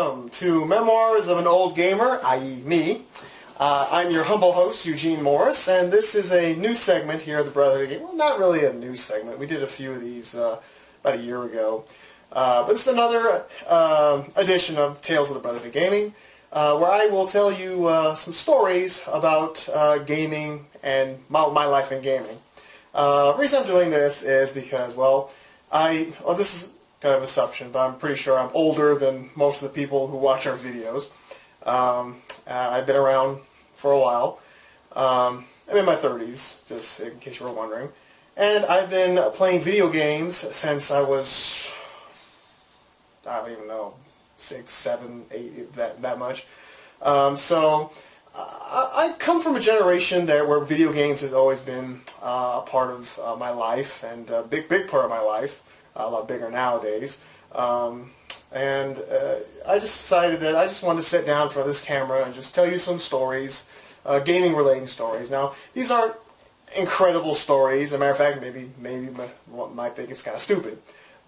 Welcome to Memoirs of an Old Gamer, i.e. me. I'm your humble host, Eugene Morris, and this is a new segment here at the Brotherhood of Gaming. Well, not really a new segment. We did a few of these about a year ago. But this is another edition of Tales of the Brotherhood of Gaming, where I will tell you some stories about gaming and my life in gaming. The reason I'm doing this is because, this is kind of an assumption, but I'm pretty sure I'm older than most of the people who watch our videos. I've been around for a while. I'm in my 30s, just in case you were wondering. And I've been playing video games since I was, I don't even know, 6, 7, 8, that much. So I come from a generation there where video games has always been a part of my life, and a big part of my life. A lot bigger nowadays. I just decided that I just wanted to sit down in front of this camera and just tell you some stories, gaming-related stories. Now, these aren't incredible stories. As a matter of fact, maybe might think it's kind of stupid.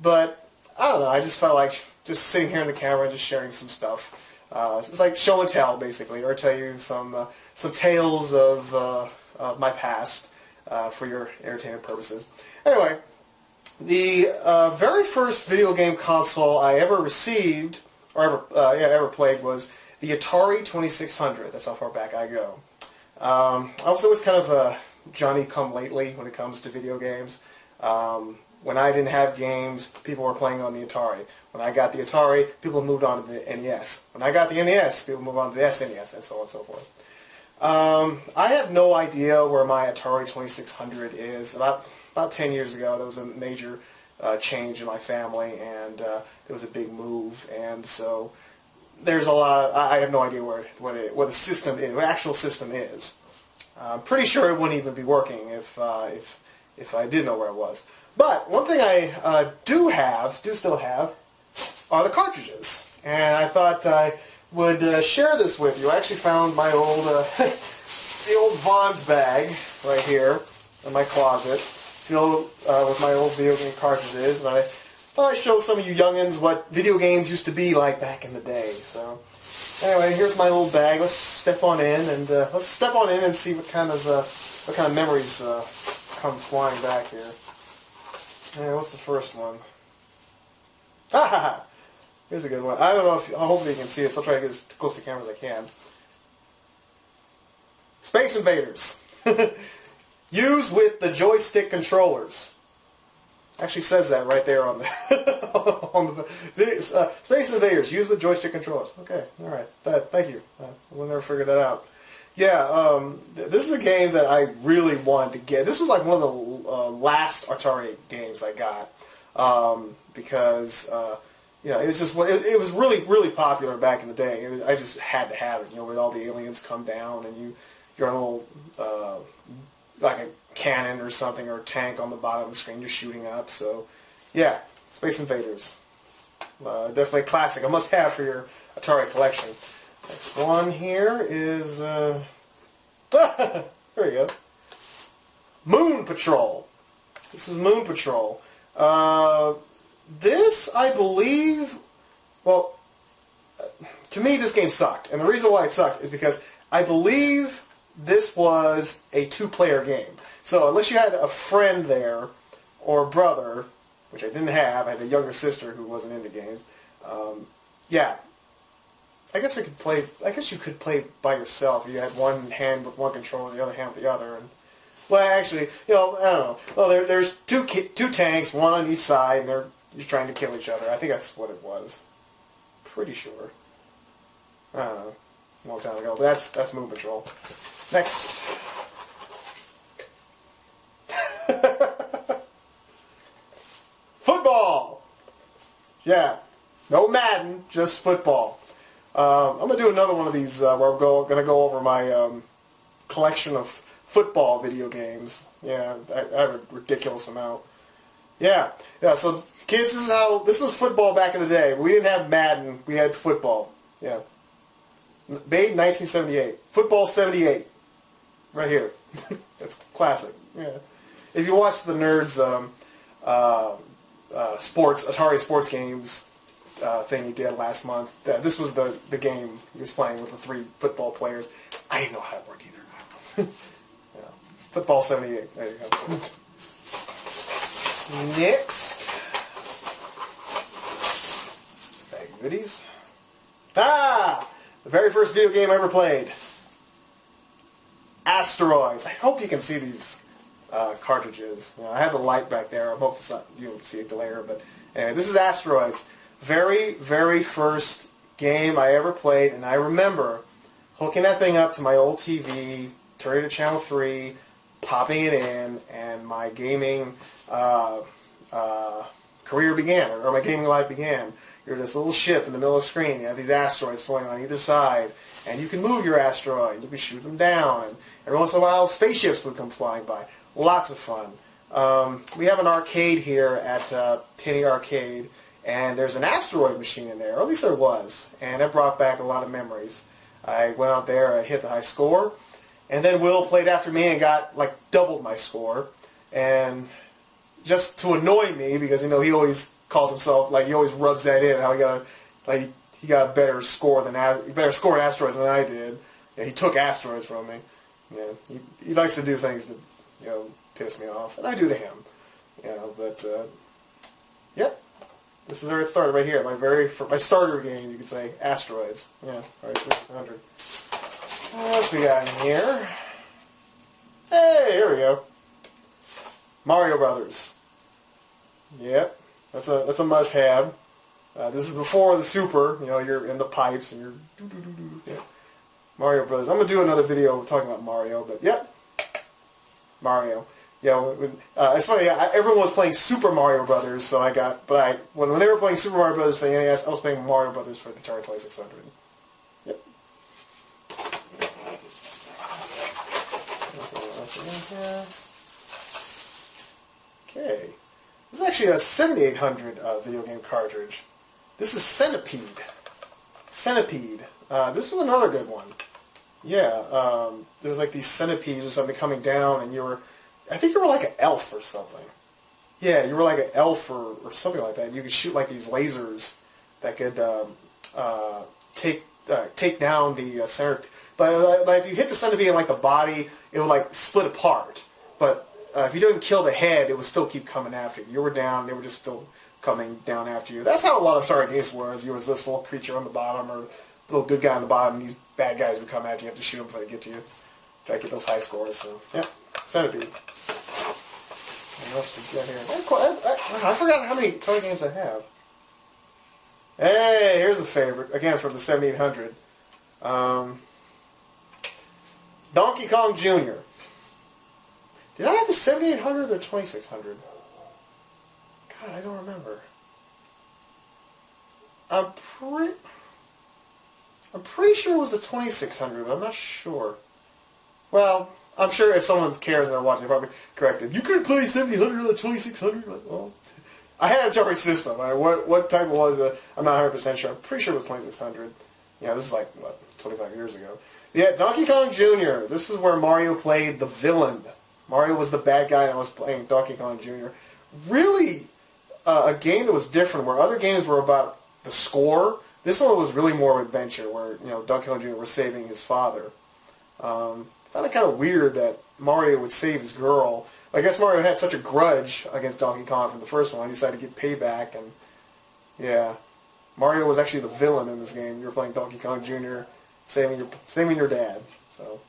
But, I don't know, I just felt like just sitting here in the camera and just sharing some stuff. It's like show and tell, basically, or tell you some tales of my past for your entertainment purposes. Anyway, the very first video game console I ever received, or ever played, was the Atari 2600. That's how far back I go. I was always kind of a Johnny-come-lately when it comes to video games. When I didn't have games, people were playing on the Atari. When I got the Atari, people moved on to the NES. When I got the NES, people moved on to the SNES, and so on and so forth. I have no idea where my Atari 2600 is. About 10 years ago, there was a major change in my family, and there was a big move, and so there's a lot. I have no idea where the system is, the actual system is. I'm pretty sure it wouldn't even be working if I did know where it was. But one thing I do still have, are the cartridges, and I thought I would share this with you. I actually found my old the old Vons bag right here in my closet, filled with my old video game cartridges, and I thought I'd show some of you youngins what video games used to be like back in the day. So, anyway, here's my old bag. Let's step on in and see what kind of memories come flying back here. Yeah, what's the first one? Ha ha ha! Here's a good one. I don't know if hopefully you can see it. So I'll try to get as close to the camera as I can. Space Invaders. Use with the joystick controllers. Actually says that right there on the Space Invaders. Use with joystick controllers. Okay, all right. Thank you. We'll never figure that out. Yeah, this is a game that I really wanted to get. This was like one of the last Atari games I got because it was just it was really popular back in the day. I just had to have it. With all the aliens come down and you're on a little like a cannon or something, or a tank on the bottom of the screen just shooting up. So, yeah, Space Invaders. Definitely a classic. A must-have for your Atari collection. Next one here is... there you go. Moon Patrol. This is Moon Patrol. This, I believe... Well, to me, this game sucked. And the reason why it sucked is because I believe this was a two-player game. So unless you had a friend there or a brother, which I didn't have, I had a younger sister who wasn't into games. Yeah, I guess you could play by yourself. You had one hand with one controller, and the other hand with the other. And actually, I don't know. Well, there's two tanks, one on each side, and they're just trying to kill each other. I think that's what it was. Pretty sure. I don't know. A long time ago. But that's Moon Patrol. Next. Football! Yeah. No Madden, just football. I'm going to do another one of these where I'm going to go over my collection of football video games. Yeah, I have a ridiculous amount. Yeah, so kids, this was football back in the day. We didn't have Madden, we had football. Yeah. Made in 1978. Football 78. Right here. That's classic. Yeah. If you watch the nerds Atari sports games, thing he did last month. This was the game he was playing with the 3 football players. I didn't know how it worked either. Yeah. Football 78. There you go. Next. Bag of goodies. The very first video game I ever played. Asteroids. I hope you can see these cartridges. I have the light back there. I hope you don't see a glare, but anyway, this is Asteroids. Very, very first game I ever played, and I remember hooking that thing up to my old TV, turning it to channel 3, popping it in, and my gaming career began, or my gaming life began. You're this little ship in the middle of the screen. You have these asteroids flying on either side, and you can move your asteroid. You can shoot them down, and every once in a while, spaceships would come flying by. Lots of fun. We have an arcade here at Penny Arcade, and there's an asteroid machine in there, or at least there was, and it brought back a lot of memories. I went out there, I hit the high score, and then Will played after me and got, like, doubled my score, and just to annoy me, because, he always calls himself, like, he always rubs that in, how he got a better score in asteroids than I did. Yeah, he took asteroids from me. Yeah, he likes to do things to, piss me off, and I do to him. But, yep. This is where it started, right here. My starter game, you could say, Asteroids. Yeah, alright, 600. What else we got in here? Hey, here we go. Mario Brothers. Yep, that's a must-have. This is before the Super. You're in the pipes and you're yeah. Mario Brothers. I'm gonna do another video talking about Mario, but yep, Mario. Yeah, it's funny. Everyone was playing Super Mario Brothers, so when they were playing Super Mario Brothers for the NES, I was playing Mario Brothers for the Atari 2600. Yep. Okay. This is actually a 7800 video game cartridge. This is Centipede. Centipede. This was another good one. Yeah. There was like these centipedes or something coming down, and I think you were like an elf or something. Yeah, you were like an elf or something like that. You could shoot like these lasers that could take down the centipede. But like if you hit the centipede in like the body, it would like split apart. But if you didn't kill the head, it would still keep coming after you. You were down, they were just still coming down after you. That's how a lot of Atari games were. You was this little creature on the bottom or little good guy on the bottom, and these bad guys would come after you. You have to shoot them before they get to you. Try to get those high scores. So yeah, Centipede. What else we got here? I forgot how many toy games I have. Hey, here's a favorite. Again, from the 7800. Donkey Kong Jr. Did I have the 7800 or 2600? God, I don't remember. I'm pretty sure it was the 2600, but I'm not sure. Well, I'm sure if someone cares and they're watching, they'll probably correct it. You couldn't play 7800 or the 2600? Well, I had a Atari system. What type it was, I'm not 100% sure. I'm pretty sure it was 2600. Yeah, this is like, 25 years ago. Yeah, Donkey Kong Jr. This is where Mario played the villain. Mario was the bad guy, and I was playing Donkey Kong Jr. Really, a game that was different, where other games were about the score. This one was really more of an adventure, where Donkey Kong Jr. was saving his father. Found it kind of weird that Mario would save his girl. I guess Mario had such a grudge against Donkey Kong from the first one. He decided to get payback, and yeah, Mario was actually the villain in this game. You were playing Donkey Kong Jr. saving your dad. So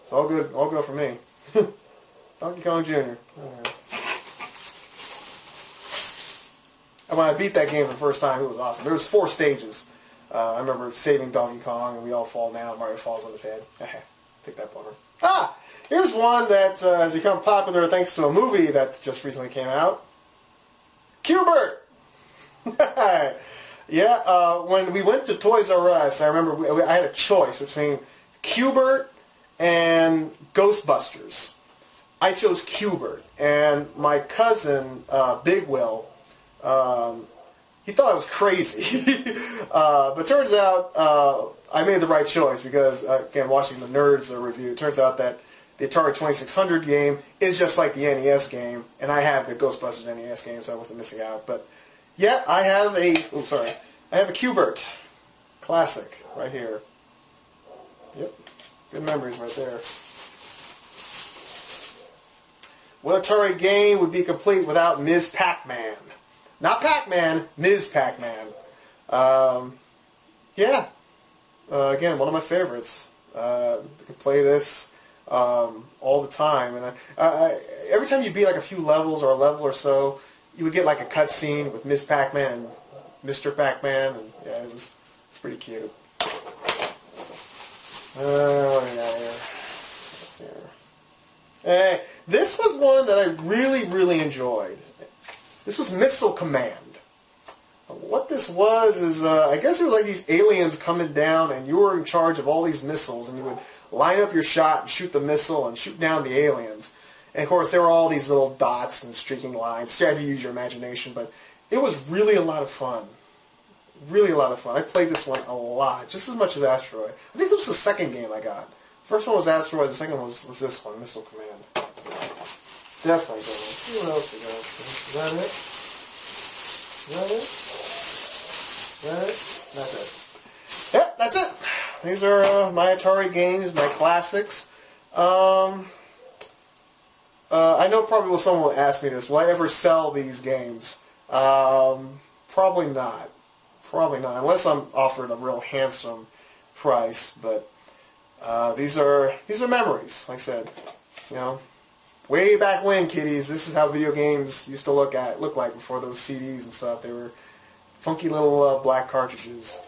it's all good for me. Donkey Kong Jr. Right. And when I beat that game for the first time, it was awesome. There was 4 stages. I remember saving Donkey Kong, and we all fall down. Mario falls on his head. Take that bummer. Here's one that has become popular thanks to a movie that just recently came out. Q*bert! Yeah, when we went to Toys R Us, I remember I had a choice between Q*bert and Ghostbusters. I chose Q*bert, and my cousin, Big Will, he thought I was crazy. But turns out I made the right choice because, again, watching the Nerds review, it turns out that the Atari 2600 game is just like the NES game, and I have the Ghostbusters NES game, so I wasn't missing out. But yeah, I have I have a Q*bert. Classic, right here. Yep, good memories right there. What Atari game would be complete without Ms. Pac-Man? Not Pac-Man, Ms. Pac-Man. Yeah. Again, one of my favorites. I could play this all the time, and every time you beat like a few levels or a level or so, you would get like a cutscene with Ms. Pac-Man and Mr. Pac-Man, and yeah, it's pretty cute. What do we got here? Let's see here. Hey, this was one that I really, really enjoyed. This was Missile Command. What this was is, I guess there were like these aliens coming down, and you were in charge of all these missiles, and you would line up your shot and shoot the missile and shoot down the aliens. And of course, there were all these little dots and streaking lines, so you had to use your imagination, but it was really a lot of fun. Really a lot of fun. I played this one a lot, just as much as Asteroid. I think this was the second game I got. First one was Asteroid, the second one was this one, Missile Command. Definitely good one. Let's see what else we got. Is that it? Is that it? That's it. Yep, that's it. These are my Atari games, my classics. I know probably someone will ask me this. Will I ever sell these games? Probably not. Probably not, unless I'm offered a real handsome price. But these are memories. Like I said, you know, way back when, kiddies. This is how video games used to look like before those CDs and stuff. They were funky little black cartridges.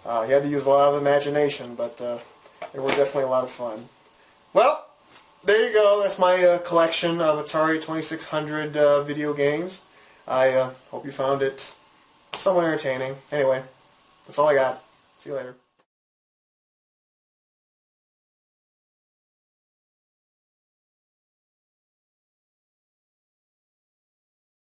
You had to use a lot of imagination, but they were definitely a lot of fun. Well, there you go. That's my collection of Atari 2600 video games. I hope you found it somewhat entertaining. Anyway, that's all I got. See you later.